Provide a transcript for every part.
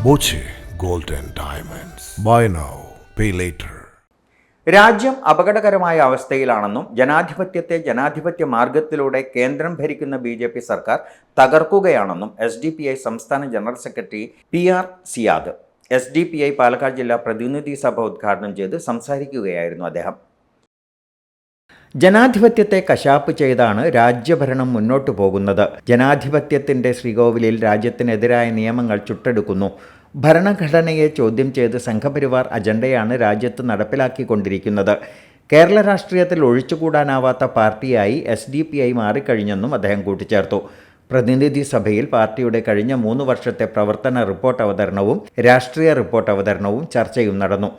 Boche gold and diamonds. Buy now, pay later. രാജ്യം അപകടകരമായ അവസ്ഥയിലാണെന്നും ജനാധിപത്യ മാർഗത്തിലൂടെ കേന്ദ്രം ഭരിക്കുന്ന BJP സർക്കാർ തകർക്കുകയാണെന്നും SDPI സംസ്ഥാന general secretary PR Siyad SDPI Palakkad ജില്ലാ പ്രതിനിധി സഭ ഉദ്ഘാടനം ചെയ്ത് സംസാരിക്കുകയായിരുന്നു അദ്ദേഹം. ജനാധിപത്യത്തെ കശാപ്പ് ചെയ്താണ് രാജ്യഭരണം മുന്നോട്ടു പോകുന്നത്. ജനാധിപത്യത്തിൻ്റെ ശ്രീകോവിലിൽ രാജ്യത്തിനെതിരായ നിയമങ്ങൾ ചുട്ടെടുക്കുന്നു. ഭരണഘടനയെ ചോദ്യം ചെയ്ത് സംഘപരിവാർ അജണ്ടയാണ് രാജ്യത്ത് നടപ്പിലാക്കിക്കൊണ്ടിരിക്കുന്നത്. കേരള രാഷ്ട്രീയത്തിൽ ഒഴിച്ചുകൂടാനാവാത്ത പാർട്ടിയായി SDPI മാറിക്കഴിഞ്ഞെന്നും അദ്ദേഹം കൂട്ടിച്ചേർത്തു. പ്രതിനിധി സഭയിൽ പാർട്ടിയുടെ കഴിഞ്ഞ 3 വർഷത്തെ പ്രവർത്തന റിപ്പോർട്ട് അവതരണവും രാഷ്ട്രീയ റിപ്പോർട്ട് അവതരണവും ചർച്ചയും നടന്നു.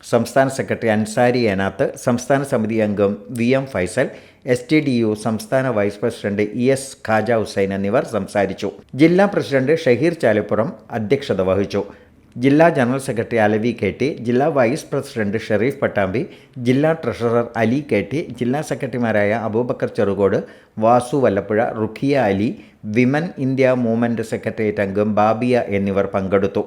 സംസ്ഥാന സെക്രട്ടറി അൻസാരി ഏനാത്ത്, സംസ്ഥാന സമിതി അംഗം VM ഫൈസൽ, STDU സംസ്ഥാന vice president ES Khaja Hussain എന്നിവർ സംസാരിച്ചു. ജില്ലാ പ്രസിഡന്റ് ഷഹീർ ചാലിപ്പുറം അധ്യക്ഷത വഹിച്ചു. ജില്ലാ ജനറൽ സെക്രട്ടറി അലവി KT, ജില്ലാ വൈസ് പ്രസിഡന്റ് ഷെരീഫ് പട്ടാമ്പി, ജില്ലാ ട്രഷറർ അലി KT, ജില്ലാ സെക്രട്ടറിമാരായ Abubakar Cherukode, Vasu Vallappuzha, Rukhiya Ali, women India movement secretariat അംഗം ബാബിയ എന്നിവർ പങ്കെടുത്തു.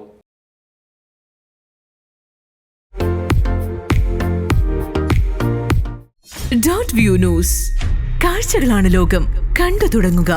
Dot view news. കാഴ്ചകളാണ് ലോകം. കണ്ടു തുടങ്ങുക.